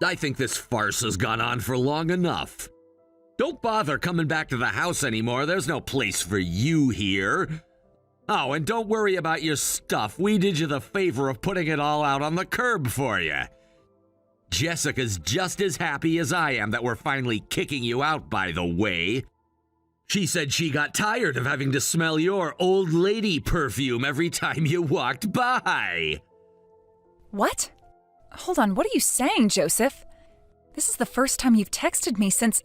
I think this farce has gone on for long enough. Don't bother coming back to the house anymore. There's no place for you here. Oh, and don't worry about your stuff. We did you the favor of putting it all out on the curb for you. Jessica's just as happy as I am that we're finally kicking you out, by the way. She said she got tired of having to smell your old lady perfume every time you walked by. What? Hold on, what are you saying, Joseph? This is the first time you've texted me since...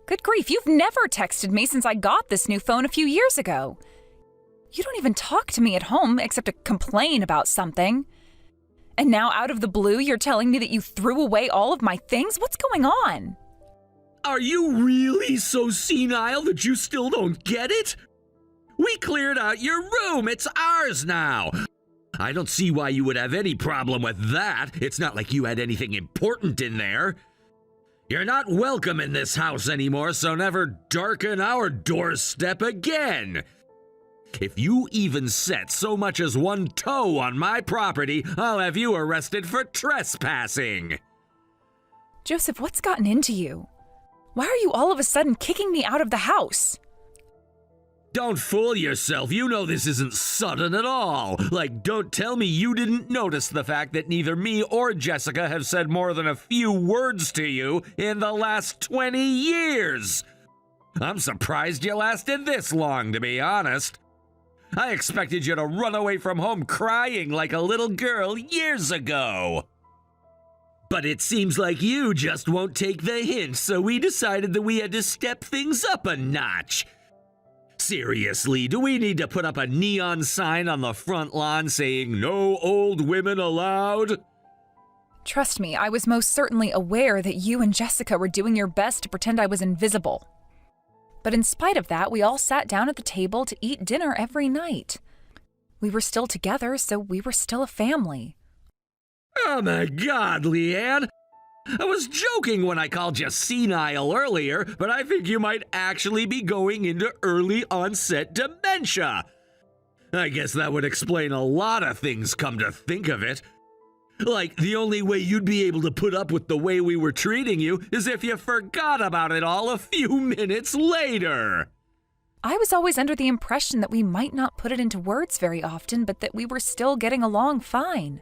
Good grief, you've never texted me since I got this new phone a few years ago. You don't even talk to me at home except to complain about something. And now out of the blue, you're telling me that you threw away all of my things? What's going on? Are you really so senile that you still don't get it? We cleared out your room. It's ours now. I don't see why you would have any problem with that. It's not like you had anything important in there. You're not welcome in this house anymore, so never darken our doorstep again. If you even set so much as one toe on my property, I'll have you arrested for trespassing. Joseph, what's gotten into you? Why are you all of a sudden kicking me out of the house? Don't fool yourself. You know this isn't sudden at all. Like, don't tell me you didn't notice the fact that neither me or Jessica have said more than a few words to you in the last 20 years. I'm surprised you lasted this long, to be honest. I expected you to run away from home crying like a little girl years ago. But it seems like you just won't take the hint, so we decided that we had to step things up a notch. Seriously, do we need to put up a neon sign on the front lawn saying no old women allowed? Trust me, I was most certainly aware that you and Jessica were doing your best to pretend I was invisible. But in spite of that, we all sat down at the table to eat dinner every night. We were still together, so we were still a family. Oh my God, Leanne! I was joking when I called you senile earlier, but I think you might actually be going into early onset dementia. I guess that would explain a lot of things, come to think of it. Like, the only way you'd be able to put up with the way we were treating you is if you forgot about it all a few minutes later. I was always under the impression that we might not put it into words very often, but that we were still getting along fine.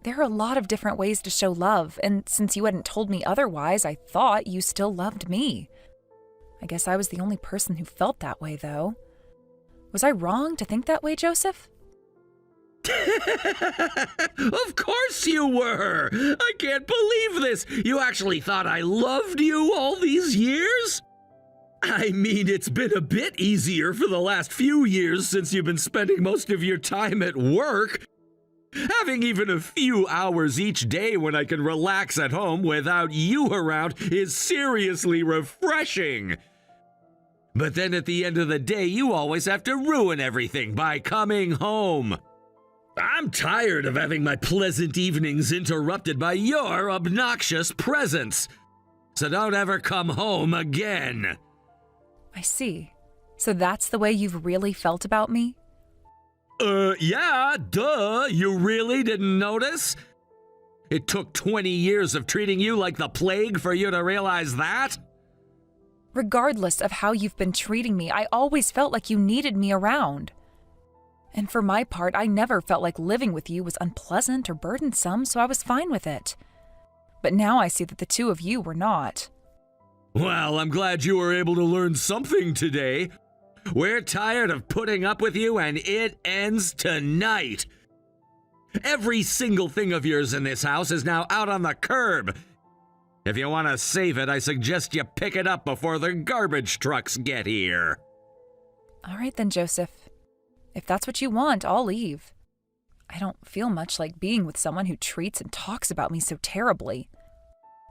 There are a lot of different ways to show love, and since you hadn't told me otherwise, I thought you still loved me. I guess I was the only person who felt that way, though. Was I wrong to think that way, Joseph? Of course you were! I can't believe this! You actually thought I loved you all these years? I mean, it's been a bit easier for the last few years since you've been spending most of your time at work. Having even a few hours each day when I can relax at home without you around is seriously refreshing. But then at the end of the day, you always have to ruin everything by coming home. I'm tired of having my pleasant evenings interrupted by your obnoxious presence. So don't ever come home again. I see. So that's the way you've really felt about me? Yeah, duh. You really didn't notice? It took 20 years of treating you like the plague for you to realize that? Regardless of how you've been treating me, I always felt like you needed me around. And for my part, I never felt like living with you was unpleasant or burdensome, so I was fine with it. But now I see that the two of you were not. Well, I'm glad you were able to learn something today. We're tired of putting up with you, and it ends tonight. Every single thing of yours in this house is now out on the curb. If you want to save it, I suggest you pick it up before the garbage trucks get here. All right then, Joseph. If that's what you want, I'll leave. I don't feel much like being with someone who treats and talks about me so terribly.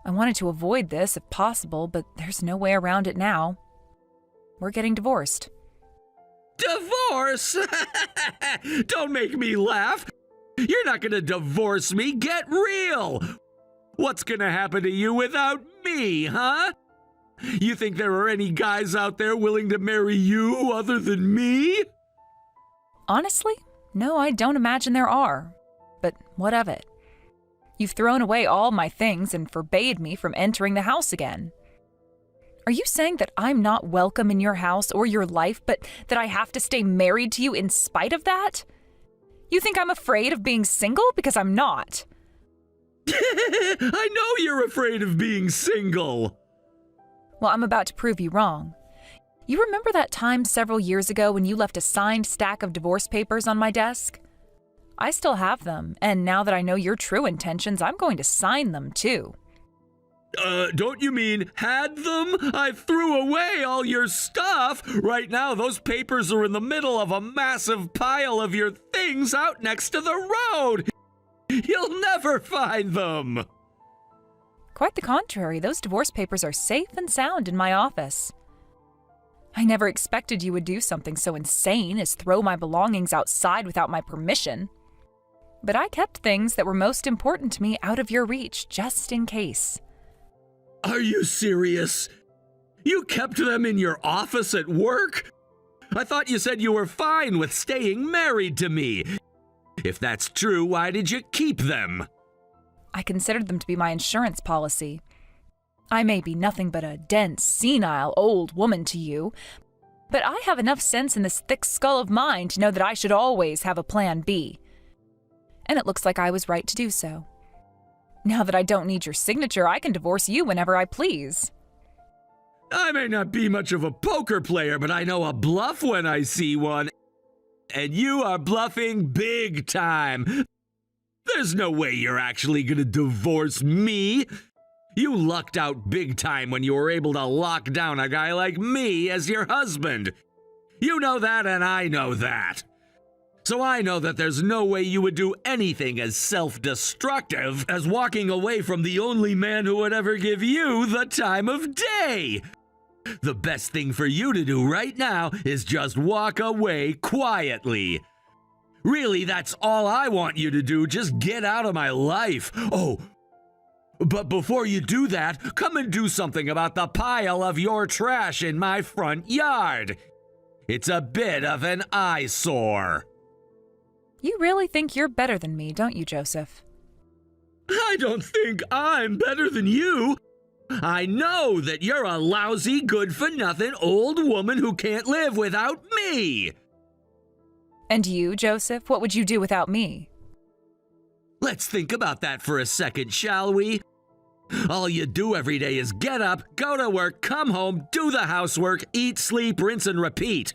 I wanted to avoid this if possible, but there's no way around it now. We're getting divorced. Divorce? Don't make me laugh. You're not going to divorce me. Get real. What's going to happen to you without me, huh? You think there are any guys out there willing to marry you other than me? Honestly, no, I don't imagine there are. But what of it? You've thrown away all my things and forbade me from entering the house again. Are you saying that I'm not welcome in your house or your life, but that I have to stay married to you in spite of that? You think I'm afraid of being single? Because I'm not. I know you're afraid of being single. Well, I'm about to prove you wrong. You remember that time several years ago when you left a signed stack of divorce papers on my desk? I still have them, and now that I know your true intentions, I'm going to sign them too. Don't you mean had them? I threw away all your stuff. Right now, those papers are in the middle of a massive pile of your things out next to the road. You'll never find them. Quite the contrary, those divorce papers are safe and sound in my office. I never expected you would do something so insane as throw my belongings outside without my permission. But I kept things that were most important to me out of your reach, just in case. Are you serious? You kept them in your office at work? I thought you said you were fine with staying married to me. If that's true, why did you keep them? I considered them to be my insurance policy. I may be nothing but a dense, senile old woman to you, but I have enough sense in this thick skull of mine to know that I should always have a plan B. And it looks like I was right to do so. Now that I don't need your signature, I can divorce you whenever I please. I may not be much of a poker player, but I know a bluff when I see one. And you are bluffing big time. There's no way you're actually gonna divorce me. You lucked out big time when you were able to lock down a guy like me as your husband. You know that and I know that. So I know that there's no way you would do anything as self-destructive as walking away from the only man who would ever give you the time of day. The best thing for you to do right now is just walk away quietly. Really, that's all I want you to do. Just get out of my life. Oh, but before you do that, come and do something about the pile of your trash in my front yard. It's a bit of an eyesore. You really think you're better than me, don't you, Joseph? I don't think I'm better than you. I know that you're a lousy, good-for-nothing old woman who can't live without me. And you, Joseph, what would you do without me? Let's think about that for a second, shall we? All you do every day is get up, go to work, come home, do the housework, eat, sleep, rinse, and repeat.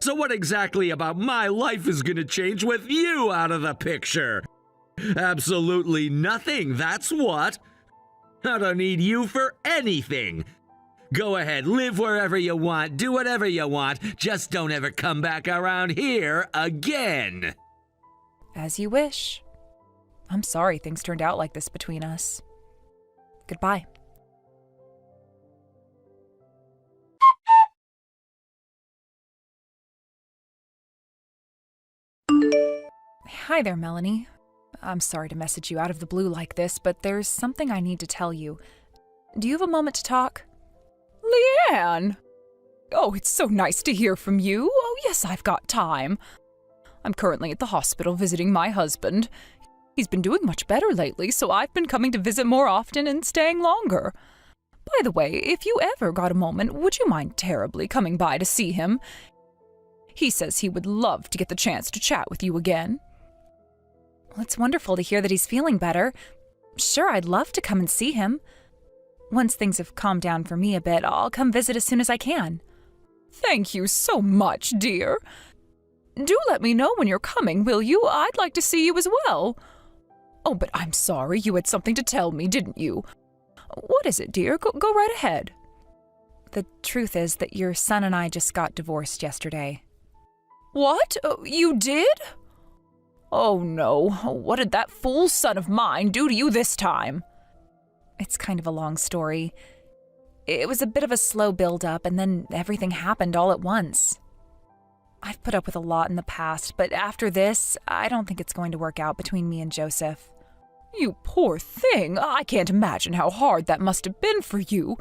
So what exactly about my life is going to change with you out of the picture? Absolutely nothing, that's what. I don't need you for anything. Go ahead, live wherever you want, do whatever you want, just don't ever come back around here again. As you wish. I'm sorry things turned out like this between us. Goodbye. Hi there, Melanie. I'm sorry to message you out of the blue like this, but there's something I need to tell you. Do you have a moment to talk? Leanne! Oh, it's so nice to hear from you. Oh, yes, I've got time. I'm currently at the hospital visiting my husband. He's been doing much better lately, so I've been coming to visit more often and staying longer. By the way, if you ever got a moment, would you mind terribly coming by to see him? He says he would love to get the chance to chat with you again. Well, it's wonderful to hear that he's feeling better. Sure, I'd love to come and see him. Once things have calmed down for me a bit, I'll come visit as soon as I can. Thank you so much, dear. Do let me know when you're coming, will you? I'd like to see you as well. Oh, but I'm sorry, you had something to tell me, didn't you? What is it, dear? Go right ahead. The truth is that your son and I just got divorced yesterday. What? You did? Oh no, what did that fool son of mine do to you this time? It's kind of a long story. It was a bit of a slow build-up, and then everything happened all at once. I've put up with a lot in the past, but after this, I don't think it's going to work out between me and Joseph. You poor thing! I can't imagine how hard that must have been for you.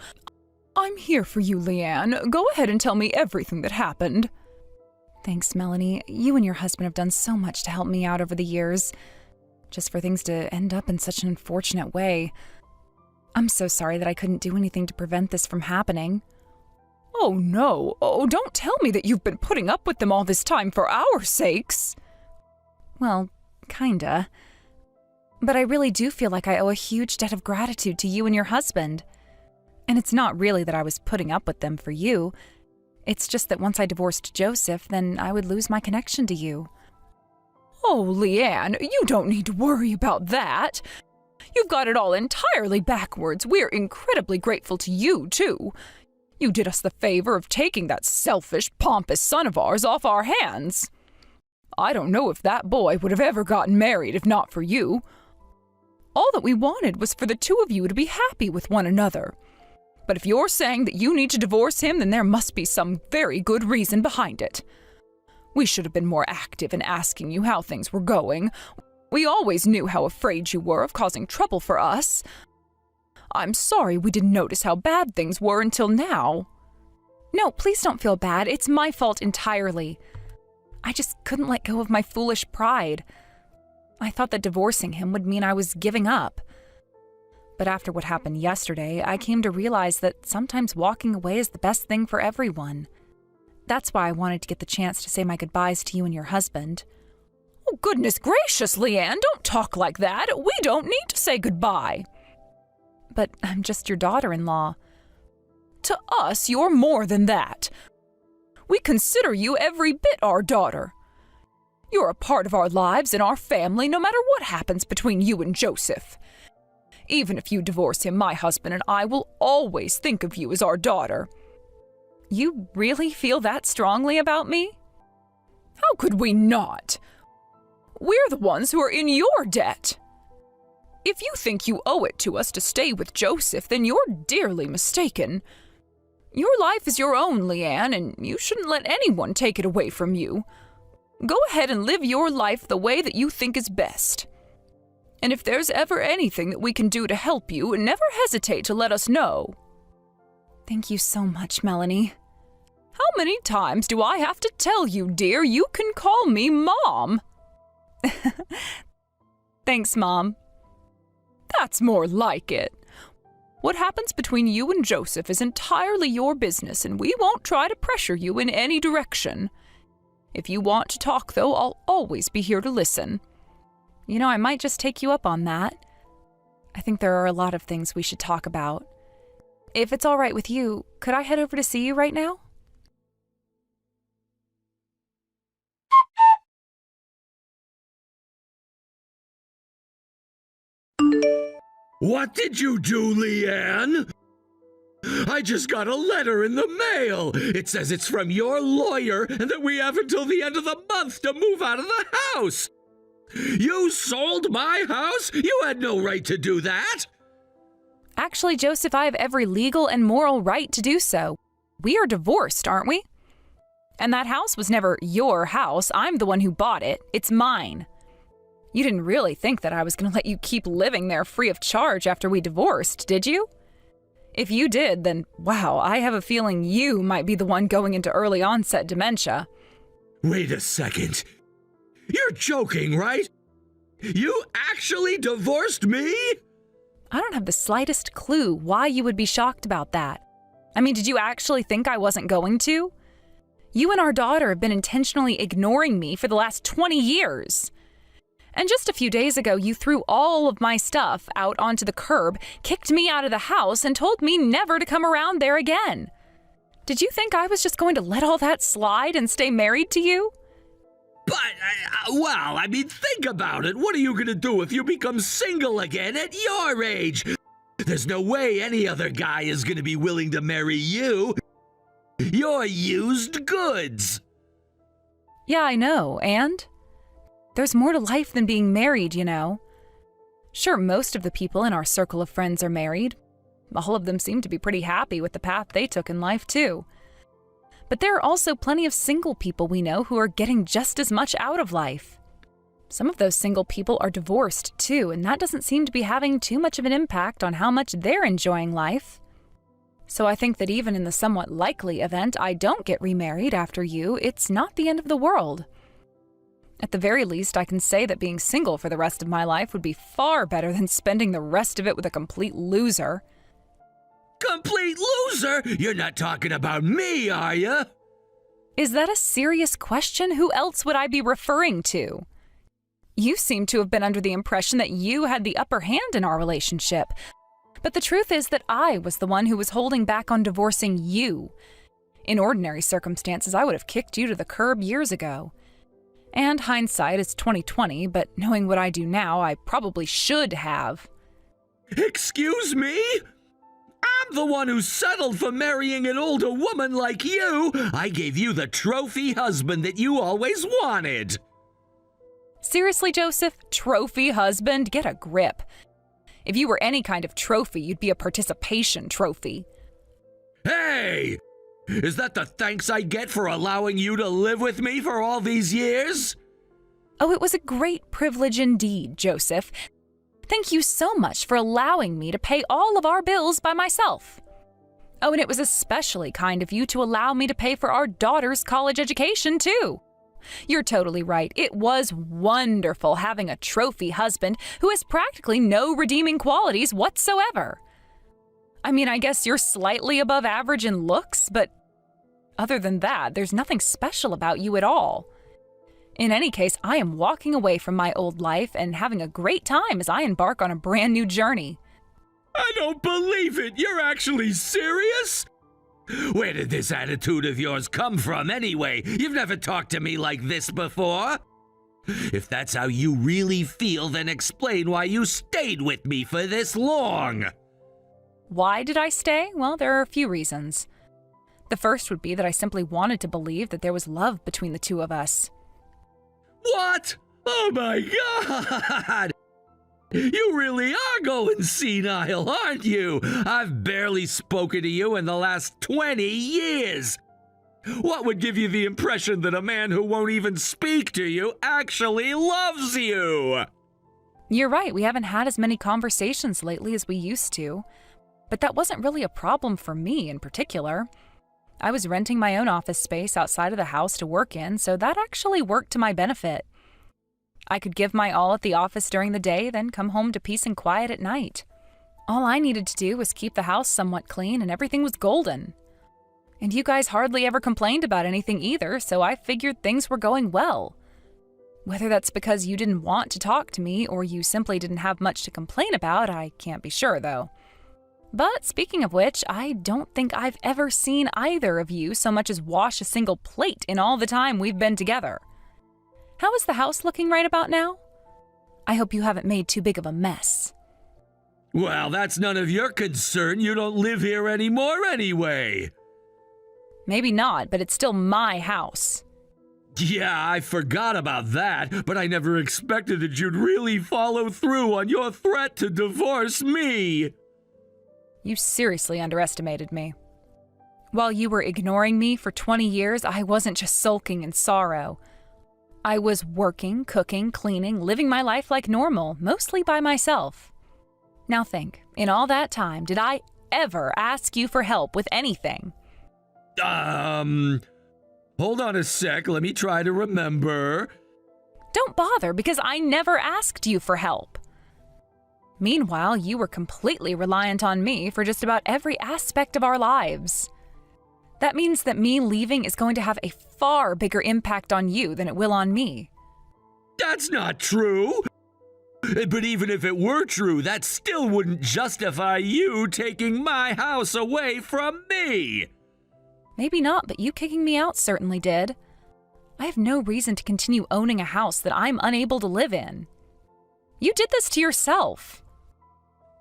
I'm here for you, Leanne. Go ahead and tell me everything that happened. Thanks, Melanie. You and your husband have done so much to help me out over the years. just for things to end up in such an unfortunate way. I'm so sorry that I couldn't do anything to prevent this from happening. Oh no, don't tell me that you've been putting up with them all this time for our sakes. Well, kinda. But I really do feel like I owe a huge debt of gratitude to you and your husband. And it's not really that I was putting up with them for you. It's just that once I divorced Joseph, then I would lose my connection to you. Oh, Leanne, you don't need to worry about that. You've got it all entirely backwards. We're incredibly grateful to you, too. You did us the favor of taking that selfish, pompous son of ours off our hands. I don't know if that boy would have ever gotten married if not for you. All that we wanted was for the two of you to be happy with one another. But if you're saying that you need to divorce him, then there must be some very good reason behind it. We should have been more active in asking you how things were going. We always knew how afraid you were of causing trouble for us. I'm sorry we didn't notice how bad things were until now. No, please don't feel bad. It's my fault entirely. I just couldn't let go of my foolish pride. I thought that divorcing him would mean I was giving up. But after what happened yesterday, I came to realize that sometimes walking away is the best thing for everyone. That's why I wanted to get the chance to say my goodbyes to you and your husband. Oh, goodness gracious, Leanne, don't talk like that. We don't need to say goodbye. But I'm just your daughter-in-law. To us, you're more than that. We consider you every bit our daughter. You're a part of our lives and our family no matter what happens between you and Joseph. Even if you divorce him, my husband and I will always think of you as our daughter. You really feel that strongly about me? How could we not? We're the ones who are in your debt. If you think you owe it to us to stay with Joseph, then you're dearly mistaken. Your life is your own, Leanne, and you shouldn't let anyone take it away from you. Go ahead and live your life the way that you think is best. And if there's ever anything that we can do to help you, never hesitate to let us know. Thank you so much, Melanie. How many times do I have to tell you, dear, you can call me Mom? Thanks, Mom. That's more like it. What happens between you and Joseph is entirely your business, and we won't try to pressure you in any direction. If you want to talk, though, I'll always be here to listen. You know, I might just take you up on that. I think there are a lot of things we should talk about. If it's all right with you, could I head over to see you right now? What did you do, Leanne? I just got a letter in the mail. It says it's from your lawyer and that we have until the end of the month to move out of the house. You sold my house? You had no right to do that. Actually, Joseph, I have every legal and moral right to do so. We are divorced, aren't we? And that house was never your house. I'm the one who bought it. It's mine. You didn't really think that I was going to let you keep living there free of charge after we divorced, did you? If you did, then wow, I have a feeling you might be the one going into early onset dementia. Wait a second. You're joking, right? You actually divorced me? I don't have the slightest clue why you would be shocked about that. I mean, did you actually think I wasn't going to? You and our daughter have been intentionally ignoring me for the last 20 years. And just a few days ago, you threw all of my stuff out onto the curb, kicked me out of the house, and told me never to come around there again. Did you think I was just going to let all that slide and stay married to you? But, think about it. What are you going to do if you become single again at your age? There's no way any other guy is going to be willing to marry you. You're used goods. Yeah, I know, and? There's more to life than being married, you know. Sure, most of the people in our circle of friends are married. All of them seem to be pretty happy with the path they took in life, too. But there are also plenty of single people we know who are getting just as much out of life. Some of those single people are divorced, too, and that doesn't seem to be having too much of an impact on how much they're enjoying life. So I think that even in the somewhat likely event I don't get remarried after you, it's not the end of the world. At the very least, I can say that being single for the rest of my life would be far better than spending the rest of it with a complete loser. Complete loser? You're not talking about me, are you? Is that a serious question? Who else would I be referring to? You seem to have been under the impression that you had the upper hand in our relationship. But the truth is that I was the one who was holding back on divorcing you. In ordinary circumstances, I would have kicked you to the curb years ago. And hindsight is 20/20, but knowing what I do now, I probably should have. Excuse me? I'm the one who settled for marrying an older woman like you. I gave you the trophy husband that you always wanted. Seriously, Joseph? Trophy husband? Get a grip. If you were any kind of trophy, you'd be a participation trophy. Hey! Is that the thanks I get for allowing you to live with me for all these years? Oh, it was a great privilege indeed, Joseph. Thank you so much for allowing me to pay all of our bills by myself. Oh, and it was especially kind of you to allow me to pay for our daughter's college education, too. You're totally right. It was wonderful having a trophy husband who has practically no redeeming qualities whatsoever. I mean, I guess you're slightly above average in looks, but other than that, there's nothing special about you at all. In any case, I am walking away from my old life and having a great time as I embark on a brand new journey. I don't believe it! You're actually serious? Where did this attitude of yours come from anyway? You've never talked to me like this before. If that's how you really feel, then explain why you stayed with me for this long. Why did I stay? Well, there are a few reasons. The first would be that I simply wanted to believe that there was love between the two of us. What? Oh my God! You really are going senile, aren't you? I've barely spoken to you in the last 20 years. What would give you the impression that a man who won't even speak to you actually loves you? You're right, we haven't had as many conversations lately as we used to. But that wasn't really a problem for me in particular. I was renting my own office space outside of the house to work in, so that actually worked to my benefit. I could give my all at the office during the day, then come home to peace and quiet at night. All I needed to do was keep the house somewhat clean and everything was golden. And you guys hardly ever complained about anything either, so I figured things were going well. Whether that's because you didn't want to talk to me or you simply didn't have much to complain about, I can't be sure though. But speaking of which, I don't think I've ever seen either of you so much as wash a single plate in all the time we've been together. How is the house looking right about now? I hope you haven't made too big of a mess. Well, that's none of your concern. You don't live here anymore anyway. Maybe not, but it's still my house. Yeah, I forgot about that, but I never expected that you'd really follow through on your threat to divorce me. You seriously underestimated me. While you were ignoring me for 20 years, I wasn't just sulking in sorrow. I was working, cooking, cleaning, living my life like normal, mostly by myself. Now think, in all that time, did I ever ask you for help with anything? Hold on a sec, let me try to remember. Don't bother, because I never asked you for help. Meanwhile, you were completely reliant on me for just about every aspect of our lives. That means that me leaving is going to have a far bigger impact on you than it will on me. That's not true. But even if it were true, that still wouldn't justify you taking my house away from me. Maybe not, but you kicking me out certainly did. I have no reason to continue owning a house that I'm unable to live in. You did this to yourself.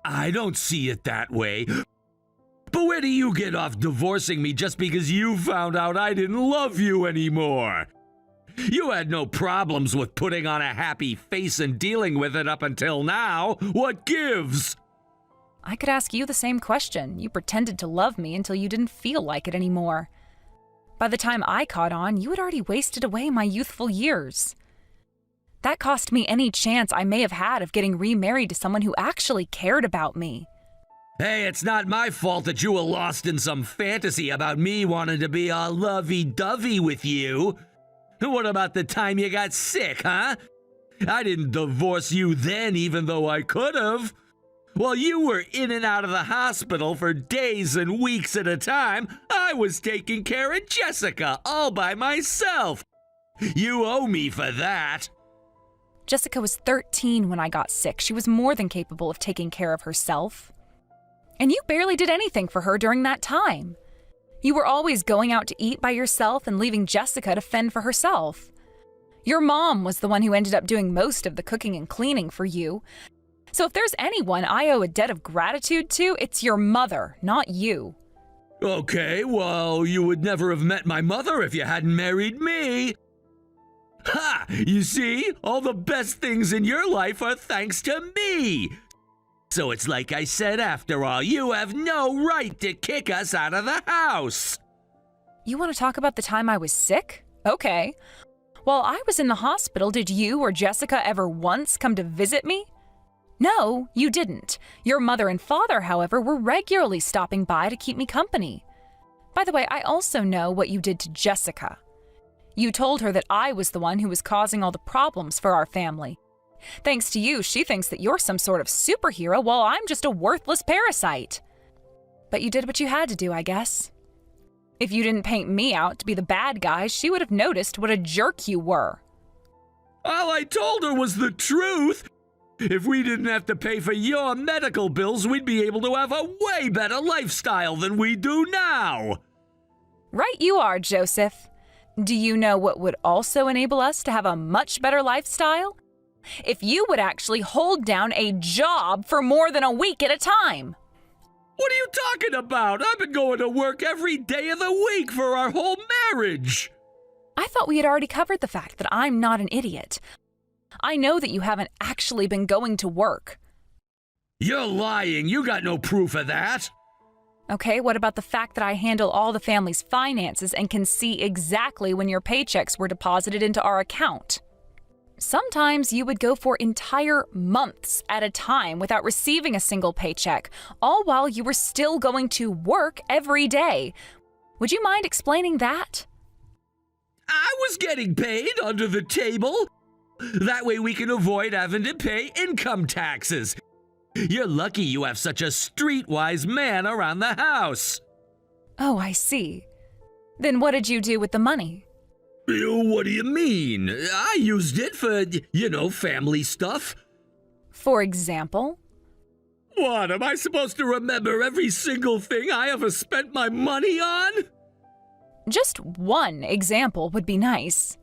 I don't see it that way. But where do you get off divorcing me just because you found out I didn't love you anymore? You had no problems with putting on a happy face and dealing with it up until now. What gives? I could ask you the same question. You pretended to love me until you didn't feel like it anymore. By the time I caught on, you had already wasted away my youthful years. That cost me any chance I may have had of getting remarried to someone who actually cared about me. Hey, it's not my fault that you were lost in some fantasy about me wanting to be all lovey-dovey with you. What about the time you got sick, huh? I didn't divorce you then, even though I could have. While you were in and out of the hospital for days and weeks at a time, I was taking care of Jessica all by myself. You owe me for that. Jessica was 13 when I got sick. She was more than capable of taking care of herself. And you barely did anything for her during that time. You were always going out to eat by yourself and leaving Jessica to fend for herself. Your mom was the one who ended up doing most of the cooking and cleaning for you. So if there's anyone I owe a debt of gratitude to, it's your mother, not you. Okay, well, you would never have met my mother if you hadn't married me. Ha! You see, all the best things in your life are thanks to me. So it's like I said after all, you have no right to kick us out of the house. You want to talk about the time I was sick? Okay. While I was in the hospital, did you or Jessica ever once come to visit me? No, you didn't. Your mother and father, however, were regularly stopping by to keep me company. By the way, I also know what you did to Jessica. You told her that I was the one who was causing all the problems for our family. Thanks to you, she thinks that you're some sort of superhero while I'm just a worthless parasite. But you did what you had to do, I guess. If you didn't paint me out to be the bad guy, she would have noticed what a jerk you were. All I told her was the truth. If we didn't have to pay for your medical bills, we'd be able to have a way better lifestyle than we do now. Right you are, Joseph. Do you know what would also enable us to have a much better lifestyle? If you would actually hold down a job for more than a week at a time. What are you talking about? I've been going to work every day of the week for our whole marriage. I thought we had already covered the fact that I'm not an idiot. I know that you haven't actually been going to work. You're lying. You got no proof of that. Okay, what about the fact that I handle all the family's finances and can see exactly when your paychecks were deposited into our account? Sometimes you would go for entire months at a time without receiving a single paycheck, all while you were still going to work every day. Would you mind explaining that? I was getting paid under the table. That way we can avoid having to pay income taxes. You're lucky you have such a streetwise man around the house. Oh, I see. Then what did you do with the money? What do you mean? I used it for, family stuff. For example? What, am I supposed to remember every single thing I ever spent my money on? Just one example would be nice.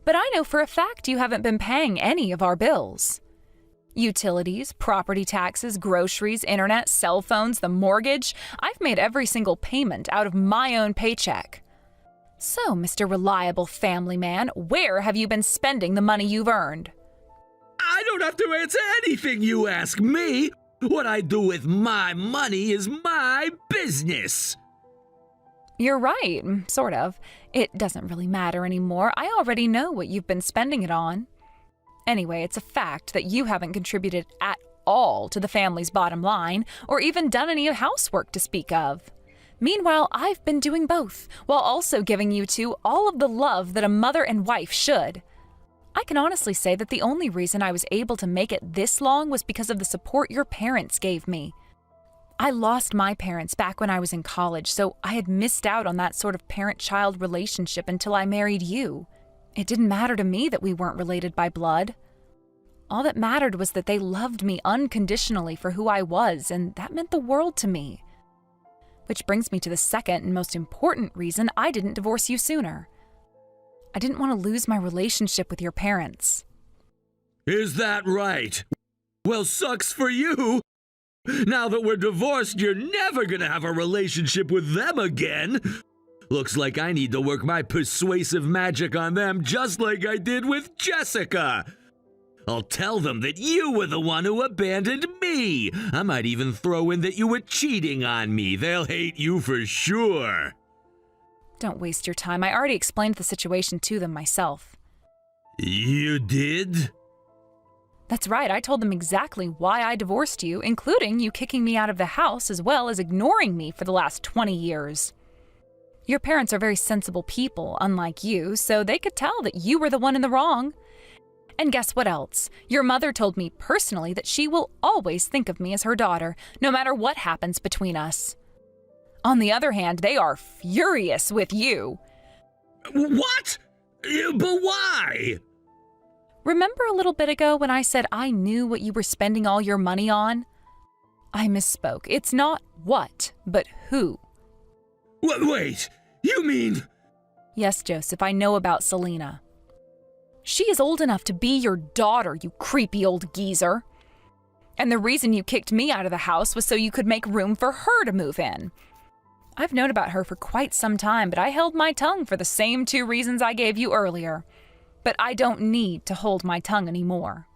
But I know for a fact you haven't been paying any of our bills. Utilities, property taxes, groceries, internet, cell phones, the mortgage. I've made every single payment out of my own paycheck. So, Mr. Reliable Family Man, where have you been spending the money you've earned? I don't have to answer anything you ask me. What I do with my money is my business. You're right, sort of. It doesn't really matter anymore. I already know what you've been spending it on. Anyway, it's a fact that you haven't contributed at all to the family's bottom line, or even done any housework to speak of. Meanwhile, I've been doing both, while also giving you two all of the love that a mother and wife should. I can honestly say that the only reason I was able to make it this long was because of the support your parents gave me. I lost my parents back when I was in college, so I had missed out on that sort of parent-child relationship until I married you. It didn't matter to me that we weren't related by blood. All that mattered was that they loved me unconditionally for who I was, and that meant the world to me. Which brings me to the second and most important reason I didn't divorce you sooner. I didn't want to lose my relationship with your parents. Is that right? Well, sucks for you. Now that we're divorced, you're never gonna have a relationship with them again. Looks like I need to work my persuasive magic on them just like I did with Jessica. I'll tell them that you were the one who abandoned me. I might even throw in that you were cheating on me. They'll hate you for sure. Don't waste your time. I already explained the situation to them myself. You did? That's right. I told them exactly why I divorced you, including you kicking me out of the house as well as ignoring me for the last 20 years. Your parents are very sensible people, unlike you, so they could tell that you were the one in the wrong. And guess what else? Your mother told me personally that she will always think of me as her daughter, no matter what happens between us. On the other hand, they are furious with you. What? But why? Remember a little bit ago when I said I knew what you were spending all your money on? I misspoke. It's not what, but who. Wait, you mean... Yes, Joseph, I know about Selena. She is old enough to be your daughter, you creepy old geezer. And the reason you kicked me out of the house was so you could make room for her to move in. I've known about her for quite some time, but I held my tongue for the same 2 reasons I gave you earlier. But I don't need to hold my tongue anymore.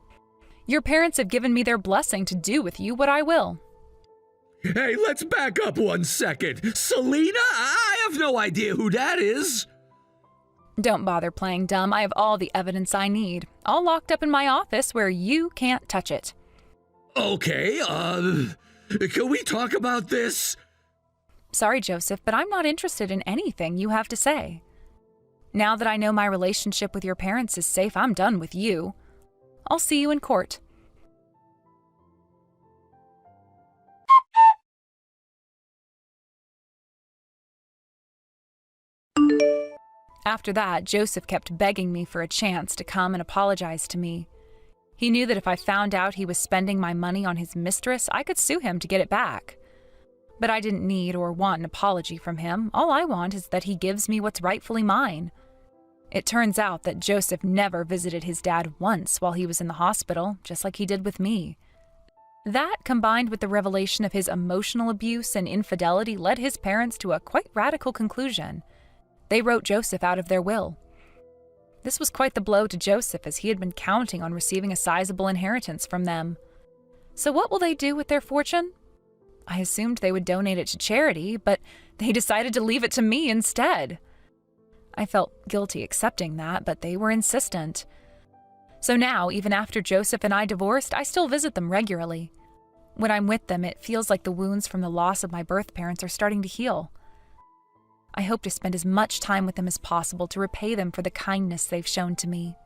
Your parents have given me their blessing to do with you what I will. Hey, let's back up 1 second. Selena? I have no idea who that is. Don't bother playing dumb. I have all the evidence I need, all locked up in my office where you can't touch it. Okay, can we talk about this? Sorry, Joseph, but I'm not interested in anything you have to say. Now that I know my relationship with your parents is safe, I'm done with you. I'll see you in court. After that, Joseph kept begging me for a chance to come and apologize to me. He knew that if I found out he was spending my money on his mistress, I could sue him to get it back. But I didn't need or want an apology from him. All I want is that he gives me what's rightfully mine. It turns out that Joseph never visited his dad once while he was in the hospital, just like he did with me. That, combined with the revelation of his emotional abuse and infidelity, led his parents to a quite radical conclusion. They wrote Joseph out of their will. This was quite the blow to Joseph, as he had been counting on receiving a sizable inheritance from them. So what will they do with their fortune? I assumed they would donate it to charity, but they decided to leave it to me instead. I felt guilty accepting that, but they were insistent. So now, even after Joseph and I divorced, I still visit them regularly. When I'm with them, it feels like the wounds from the loss of my birth parents are starting to heal. I hope to spend as much time with them as possible to repay them for the kindness they've shown to me.